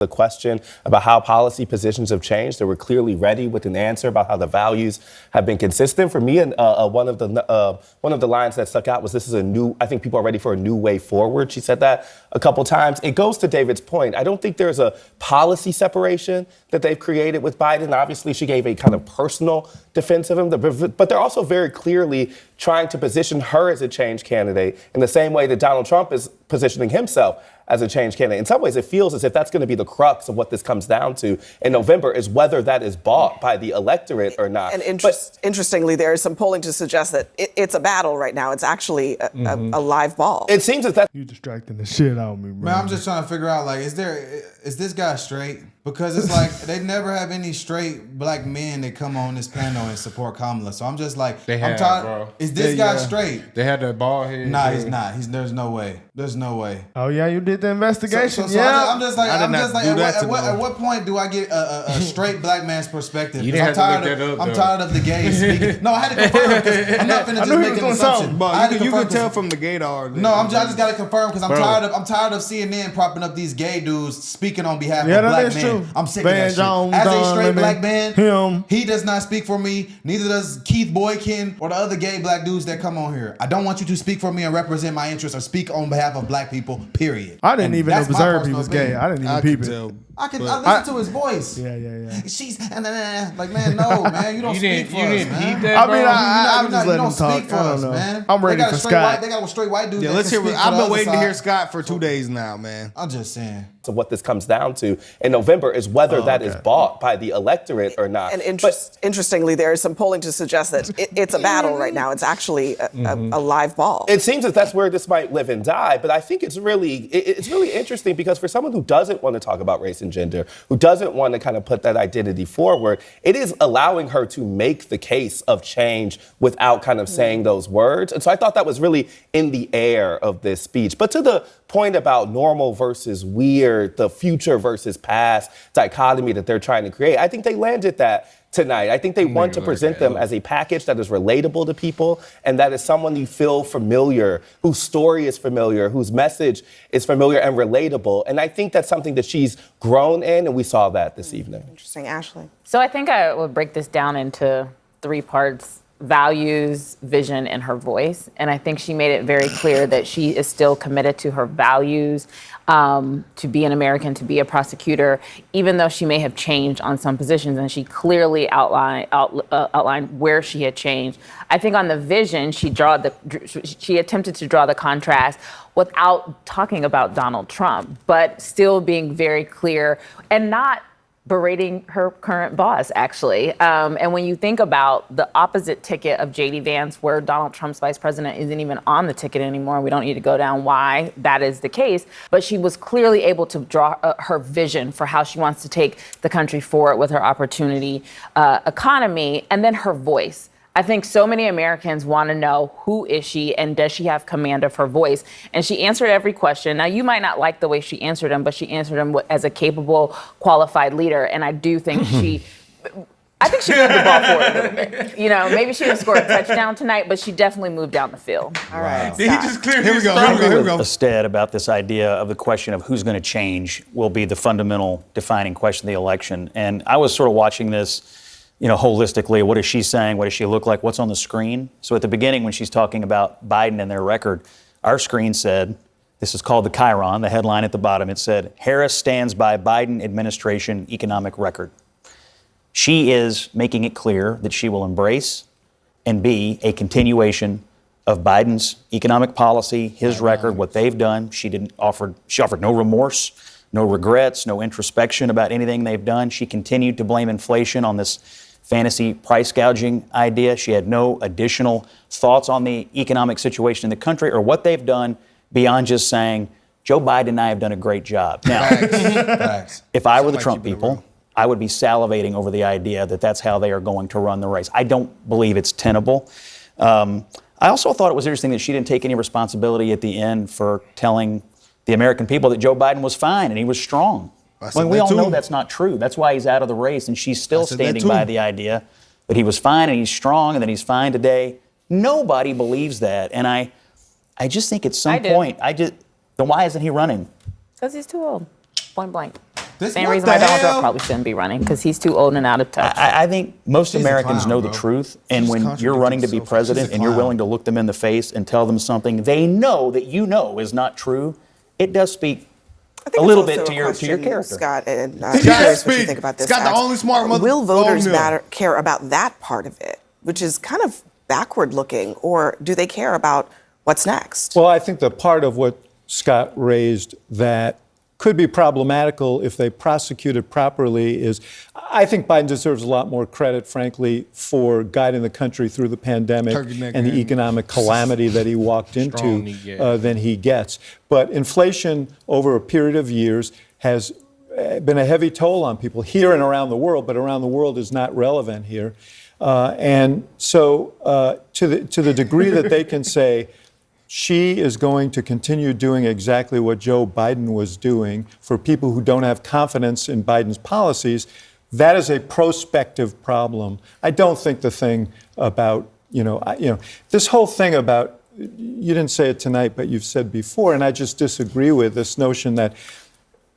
The question about how policy positions have changed. They were clearly ready with an answer about how the values have been consistent. For me, and one of the lines that stuck out was, "This is a new. I think people are ready for a new way forward." She said that a couple times. It goes to David's point. I don't think there's a policy separation that they've created with Biden. Obviously, she gave a kind of personal defense of him, but they're also very clearly trying to position her as a change candidate in the same way that Donald Trump is positioning himself as a change candidate. In some ways, it feels as if that's going to be the crux of what this comes down to in November, is whether that is bought by the electorate or not. And interestingly, there is some polling to suggest that it's a battle right now. It's actually a live ball. It seems as that you distracting the shit out of me, bro. Man, I'm just trying to figure out, like, is this guy straight? Because it's like they never have any straight black men that come on this panel and support Kamala. So I'm just like, I'm tired. Bro. Is this guy straight? They had that bald head. Nah, he's not. There's no way. There's no way. Oh yeah, you did the investigation. So I'm just like, at what point do I get a straight black man's perspective? You didn't have to look that up. I'm tired of the gays speaking. No, I had to confirm because I'm not finna just make an assumption. You can tell from the gaydar. No, I just got to confirm because I'm tired of CNN propping up these gay dudes speaking on behalf of black men. I'm sick of that shit. As a straight black man, he does not speak for me. Neither does Keith Boykin or the other gay black dudes that come on here. I don't want you to speak for me and represent my interests or speak on behalf of black people, period. I didn't even observe he was gay. I didn't even peep it. I listen to his voice. Yeah. She's like, man, no, man, you don't speak for us, man. I just let him talk. Speak for us, man. I'm ready for Scott. They got a straight white dude. Yeah, let's hear. I've been waiting to hear Scott for 2 days now, man. I'm just saying. So what this comes down to in November is whether that is bought by the electorate or not. And interestingly, there is some polling to suggest that it's a battle right now. It's actually a live ball. It seems that that's where this might live and die, but I think it's really interesting because for someone who doesn't want to talk about race and gender, who doesn't want to kind of put that identity forward, it is allowing her to make the case of change without kind of saying those words. And so I thought that was really in the air of this speech. But to the point about normal versus weird, the future versus past dichotomy that they're trying to create, I think they landed that tonight. I think they want to present them as a package that is relatable to people and that is someone you feel familiar, whose story is familiar, whose message is familiar and relatable. And I think that's something that she's grown in, and we saw that this evening. Interesting. Ashley? So I think I would break this down into 3 parts: values, vision, and her voice. And I think she made it very clear that she is still committed to her values, to be an American, to be a prosecutor, even though she may have changed on some positions. And she clearly outlined where she had changed. I think on the vision, she attempted to draw the contrast without talking about Donald Trump, but still being very clear and not berating her current boss, actually. And when you think about the opposite ticket of J.D. Vance, where Donald Trump's vice president isn't even on the ticket anymore, we don't need to go down why that is the case, but she was clearly able to draw her vision for how she wants to take the country forward with her opportunity economy, and then her voice. I think so many Americans want to know, who is she and does she have command of her voice? And she answered every question. Now, you might not like the way she answered them, but she answered them as a capable, qualified leader. And I do think she moved the ball forward a little bit. You know, maybe she didn't score a touchdown tonight, but she definitely moved down the field. All right. Did he just clear Here we go. Instead, about this idea of the question of who's going to change will be the fundamental defining question of the election. And I was sort of watching this, holistically. What is she saying? What does she look like? What's on the screen? So at the beginning, when she's talking about Biden and their record, our screen said, this is called the Chiron, the headline at the bottom. It said, Harris stands by Biden administration economic record. She is making it clear that she will embrace and be a continuation of Biden's economic policy, his record, what they've done. She offered no remorse, no regrets, no introspection about anything they've done. She continued to blame inflation on this fantasy price gouging idea. She had no additional thoughts on the economic situation in the country or what they've done beyond just saying, Joe Biden and I have done a great job. Now, if I were the Trump people, I would be salivating over the idea that that's how they are going to run the race. I don't believe it's tenable. I also thought it was interesting that she didn't take any responsibility at the end for telling the American people that Joe Biden was fine and he was strong. We all know that's not true. That's why he's out of the race, and she's still standing by the idea that he was fine and he's strong and that he's fine today. Nobody believes that, and I just think at some point, then why isn't he running? Because he's too old, point blank. Same reason why Donald Trump probably shouldn't be running, because he's too old and out of touch. I think most Americans know the bro. truth, and when you're running to be president and you're willing to look them in the face and tell them something they know that you know is not true, it does speak a little bit to your character. Scott, and I'm curious what you think about this. Scott, the only smart mother. Will voters care about that part of it, which is kind of backward looking, or do they care about what's next? Well, I think the part of what Scott raised that could be problematical if they prosecute it properly is, I think Biden deserves a lot more credit, frankly, for guiding the country through the pandemic and the economic calamity that he walked into than he gets. But inflation over a period of years has been a heavy toll on people here and around the world, but around the world is not relevant here. And so to the degree that they can say, she is going to continue doing exactly what Joe Biden was doing for people who don't have confidence in Biden's policies, that is a prospective problem. I don't think the thing about, this whole thing about, you didn't say it tonight, but you've said before, and I just disagree with this notion that,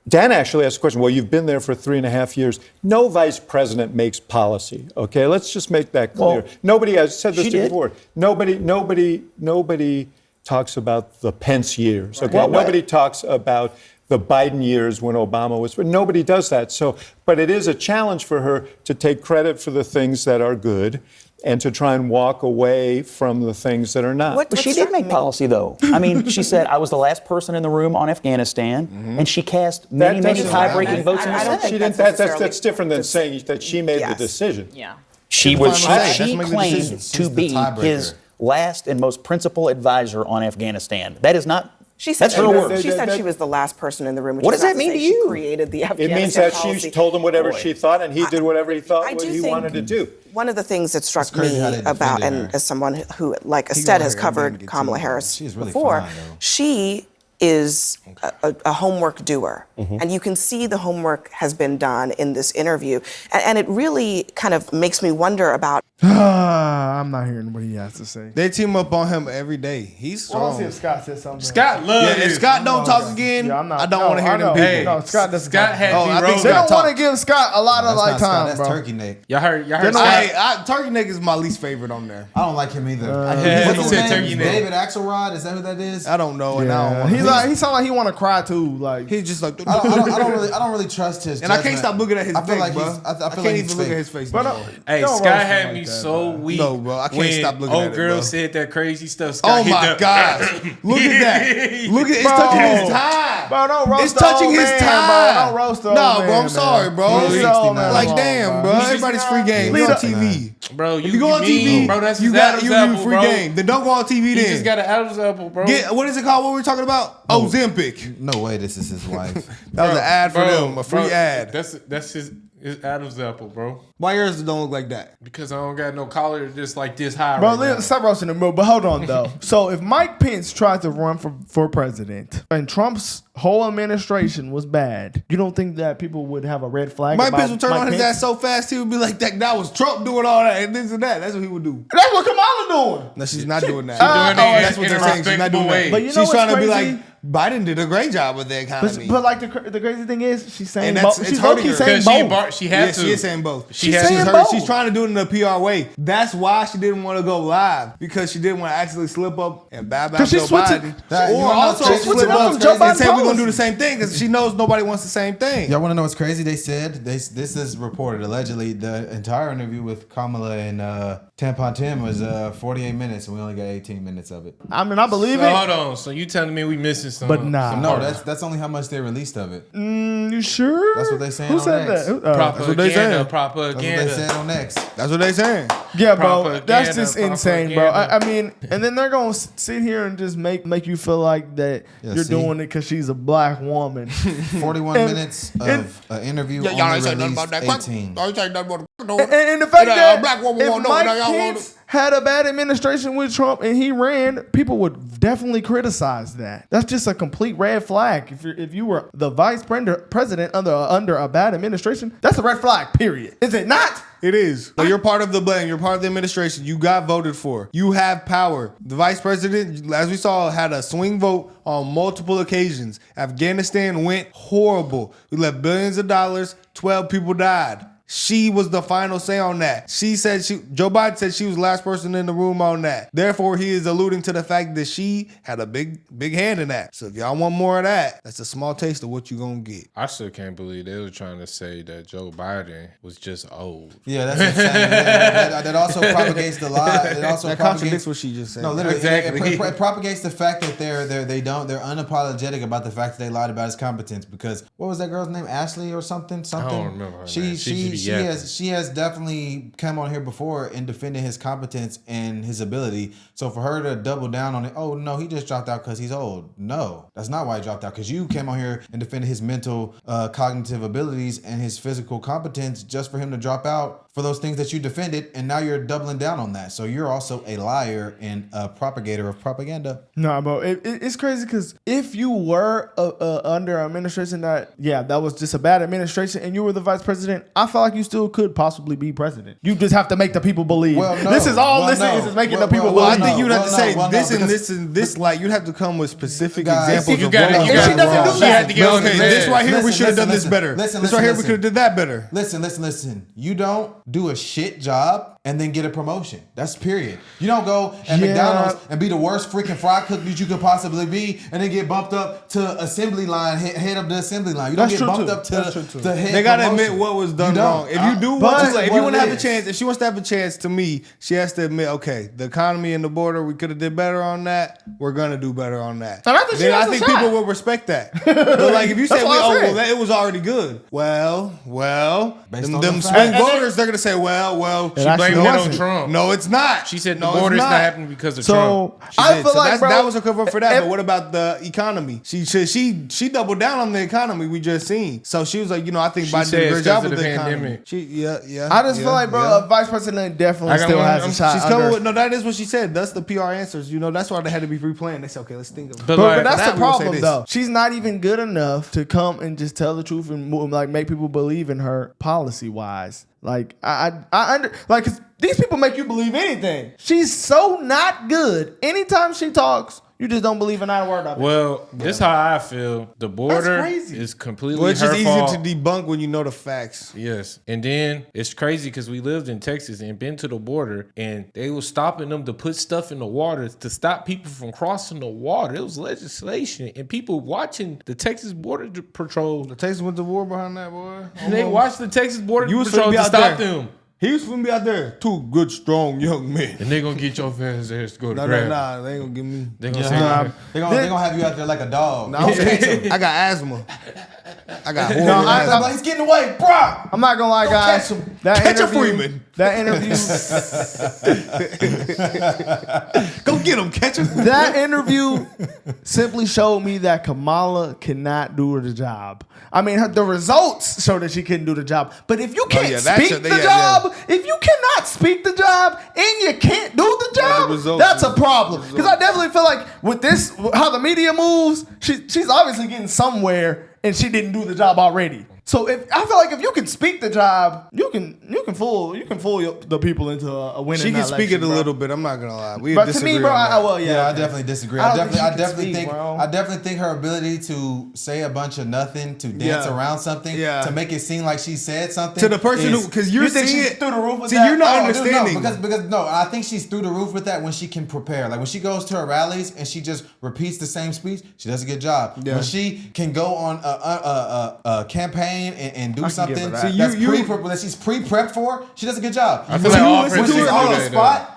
Dan actually asked a question, well, you've been there for 3.5 years. No vice president makes policy, okay? Let's just make that clear. Well, nobody, I said this before, nobody talks about the Pence years. Okay, nobody talks about the Biden years when Obama was. Nobody does that. So, but it is a challenge for her to take credit for the things that are good, and to try and walk away from the things that are not. But she did make policy, though. I mean, she said, I was the last person in the room on Afghanistan, and she cast many tie-breaking votes in the Senate. That's different than saying that she made the decision. Yeah. She claimed to be his last and most principal advisor on Afghanistan. That is not. That's her word. She said she was the last person in the room. What does that mean to you? She created the Afghanistan It means that policy. she told him whatever she thought, and he did whatever he thought what he wanted to do. One of the things that struck me about, and as someone who, like Ested, has covered Kamala Harris before, she is a homework doer. And you can see the homework has been done in this interview. And it really kind of makes me wonder about. I'm not hearing what he has to say. They team up on him every day. He's strong. Well, let's see if Scott says something. Scott loves it. If Scott don't talk again, I don't want to hear them people. Hey, no, Scott doesn't. Scott had me rolling. They don't want to give Scott a lot of time, That's bro. turkey neck. Y'all heard Scott? Turkey neck is my least favorite on there. I don't like him either. He said turkey neck. David Axelrod, is that who that is? I don't know. Yeah. He sounds like he want to cry too. Like he's just like. I don't really trust his. And I can't stop looking at his face, bro. I can't even look at his face. Hey, Scott had me so weak. No, bro, I can't stop looking at it, bro. Old girl said that crazy stuff. Oh my gosh! Look at that! Look at it's touching his tie. Bro, don't roast it's touching his tie. Bro. Don't roast the old No, man, bro, I'm sorry, bro. Like damn, bro. Everybody's free game. You on TV. Bro, if you go on TV, bro, that's you got you free game. Then don't go on TV. Then you just got an Adam's apple, bro. What is it called? What were we talking about? Ozempic. No way, this is his wife. That was an ad for them, a free ad. That's his Adam's apple, bro. Why yours don't look like that? Because I don't got no collar just like this high. Bro, right stop roasting him, bro. But hold on, though. So if Mike Pence tried to run for president and Trump's whole administration was bad, you don't think that people would have a red flag? Mike Pence would turn on his ass so fast he would be like, "That was Trump doing all that and this and that." That's what he would do. That's what Kamala doing. No, she's not doing that. That's what they're saying. She's not doing that. But you know she's trying to be crazy? like, Biden did a great job with the economy. But like the crazy thing is, she's saying and both. She's low-key saying both. She has to. She is saying both. She's saying both. She's trying to do it in a PR way. That's why she didn't want to go live, because she didn't want to actually slip up and bab out Joe Biden. Or also slip up and say we're gonna do the same thing, because she knows nobody wants the same thing. Y'all want to know what's crazy? They said this is reported allegedly the entire interview with Kamala and Tampon Tim was 48 minutes, and we only got 18 minutes of it. I mean, I believe it. Hold on. So you telling me we missing some? But nah. No, that's only how much they released of it. You sure? That's what they saying. Who on said X. that? That's what they saying. Propaganda. That's what they said on X. That's what they saying. Yeah, bro. Propaganda, That's just insane, bro. propaganda. I mean, and then they're gonna sit here and just make you feel like that you're doing it because she's a black woman. 41 minutes of an interview. Y'all ain't saying nothing released about that. 18. Y'all ain't saying nothing about And the fact that black woman if won't know Mike that y'all Pence had a bad administration with Trump and he ran, people would definitely criticize that. That's just a complete red flag. If you were the vice president under a bad administration, that's a red flag, period. Is it not? It is. But you're part of the blame. You're part of the administration. You got voted for. You have power. The vice president, as we saw, had a swing vote on multiple occasions. Afghanistan went horrible. We left billions of dollars. 12 people died. She was the final say on that. Joe Biden said she was the last person in the room on that. Therefore, he is alluding to the fact that she had a big hand in that. So if y'all want more of that, that's a small taste of what you're going to get. I still can't believe they were trying to say that Joe Biden was just old. Yeah, that's insane. That also propagates the lie. It also that contradicts what she just said. No, literally, exactly. It propagates the fact that they're unapologetic about the fact that they lied about his competence. Because what was that girl's name? Ashley or something? I don't remember her name. She has definitely come on here before and defended his competence and his ability. So for her to double down on it, oh no, he just dropped out because he's old. No, that's not why he dropped out. Because you came on here and defended his mental, cognitive abilities and his physical competence just for him to drop out for those things that you defended, and now you're doubling down on that. So you're also a liar and a propagator of propaganda. No, bro, it's crazy because if you were under an administration that was just a bad administration and you were the vice president, I feel like you still could possibly be president. You just have to make the people believe. This is making the people believe. I think you'd have to say this and this. Like you'd have to come with specific examples. She doesn't do that. This right here, we should have done this better. This right here, we could have did that better. Listen. You don't do a shit job and then get a promotion. That's period. You don't go at McDonald's and be the worst freaking fry cook that you could possibly be and then get bumped up to assembly line, head of the assembly line. You don't get bumped up to the head. They gotta admit what was done wrong. If you do, if you want to have a chance, if she wants to have a chance, to me, she has to admit, okay, the economy and the border, we could have did better on that. We're gonna do better on that. And I think people will respect that. But like if you say, it was already good. Well, them swing voters, they're gonna say, well, she blamed it on Trump. No, it's not. She said the border's not happening because of Trump. I feel like that was a cover for that. But what about the economy? She doubled down on the economy we just seen. So she was like, I think Biden did a great job with the economy. I just feel like, bro, a vice president definitely still has a shot. She's coming with that is what she said. That's the PR answers. That's why they had to be pre-planned. They said, okay, let's think of it. But that's the problem, though. She's not even good enough to come and just tell the truth and like make people believe in her policy wise. Like cause these people make you believe anything. She's so not good. Anytime she talks, you just don't believe in that word of it. Well, this is how I feel. The border is completely her it's just fault. easy to debunk when you know the facts. Yes. And then it's crazy because we lived in Texas and been to the border and they were stopping them to put stuff in the water to stop people from crossing the water. It was legislation and people watching the Texas Border Patrol. The Texas went to war behind that, boy. And they watched the Texas Border Patrol to stop them. He was gonna be out there. Two good, strong young men. And they gonna get your fans ass to go to grab. Nah, they ain't gonna get me. They gonna they gonna have you out there like a dog. I got asthma. I got horrible he's getting away, bro. I'm not gonna lie, guys. Catch a Freeman. That interview. Go get him, catch him. That interview simply showed me that Kamala cannot do the job. I mean, the results show that she couldn't do the job. But if you can't speak the job, if you cannot speak the job and you can't do the job, that's a problem. Because I definitely feel like with this, how the media moves, she's obviously getting somewhere and she didn't do the job already. So I feel like if you can speak the job, you can fool the people into a winning. She can election, speak it a bro. little bit. I'm not gonna lie. We but disagree to me, bro, on that. I definitely disagree. I definitely think her ability to say a bunch of nothing, to dance around something, to make it seem like she said something to the person who, because you're think seeing she's through the roof with see, that? you're not understanding. Because I think she's through the roof with that when she can prepare. Like when she goes to her rallies and she just repeats the same speech, she does a good job. Yeah. When she can go on a campaign and do something that she's pre-prepped for, she does a good job. I feel like all presidents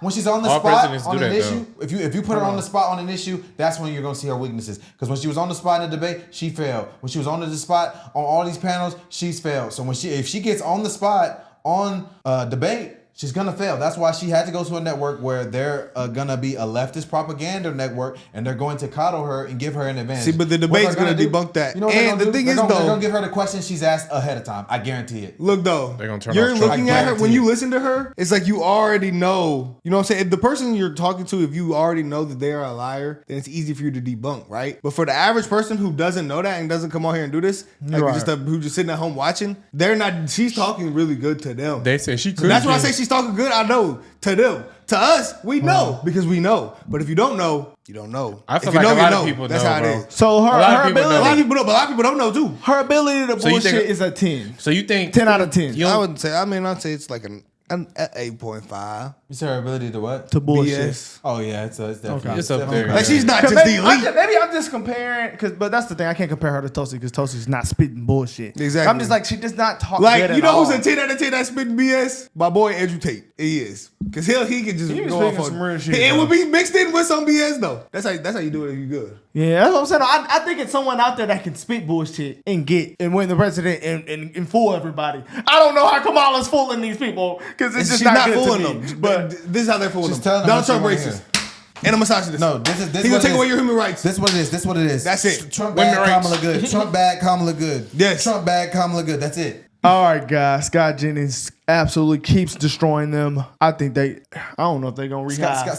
when she's on the spot on an issue, if you put her on the spot on an issue, that's when you're gonna see her weaknesses. Because when she was on the spot in the debate, she failed. When she was on the spot on all these panels, she's failed. So if she gets on the spot on debate, She's gonna fail. That's why she had to go to a network where they're gonna be a leftist propaganda network, and they're going to coddle her and give her an advantage. See, but the debate's gonna debunk that. You know what and the thing is, they're gonna give her the question she's asked ahead of time. I guarantee it. Look though, they're gonna turn you're off looking at her when you listen to her. It's like you already know. You know what I'm saying? If the person you're talking to, if you already know that they are a liar, then it's easy for you to debunk, right? But for the average person who doesn't know that and doesn't come out here and do this, like who just sitting at home watching, they're not. She's talking really good to them. They say she could. So that's why I say she's talking good. I know to them. To us, we know because we know. But if you don't know, you don't know. I feel if you like know, a lot you of know. people That's know, how bro. it is. So her ability, a lot of people know, but a lot of people don't know too. Her ability to So you bullshit think- is a 10. So you think 10 out of 10. I wouldn't say. I mean, I'd say it's like an 8.5. You said her ability to what? To bullshit. BS. Oh yeah, it's definitely. Okay. It's up there. Like she's not just Maybe, the elite. maybe I'm just comparing, but that's the thing. I can't compare her to Toasty because Toasty's not spitting bullshit. Exactly. I'm just like, she does not talk Like, good you at know all. who's a 10 out of 10 that spitting BS? My boy Andrew Tate. He is. Because he can just He was go off speaking on some real shit, it bro. would be mixed in with some BS though. That's how you do it if you good. Yeah, that's what I'm saying. I think it's someone out there that can spit bullshit and win the president and fool everybody. I don't know how Kamala's fooling these people because it's just She's not not good fooling to me. them. But This is how they're fooling She's them. telling them Donald Trump what she racist. wanna And a misogynist. No, this is He's gonna take away your human rights. This what it is. This what it is. That's it. Trump Women bad, rights. Kamala good. Trump bad, Kamala good. Yes. Trump bad, Kamala good. That's it. all right, guys, Scott Jennings absolutely keeps destroying them. I think I don't know if they're gonna rehire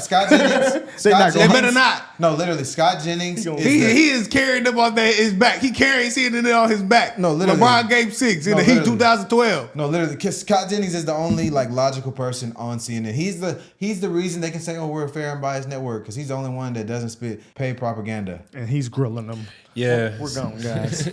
Scott Jennings. They better not. No, literally, Scott Jennings. He is carrying them on his back. He carrying CNN on his back. No, literally. LeBron Game 6 in the Heat 2012. No, literally, because Scott Jennings is the only logical person on CNN. He's the reason they can say, "Oh, we're a fair and biased network," because he's the only one that doesn't spit paid propaganda. and he's grilling them. Yeah. We're gone, guys.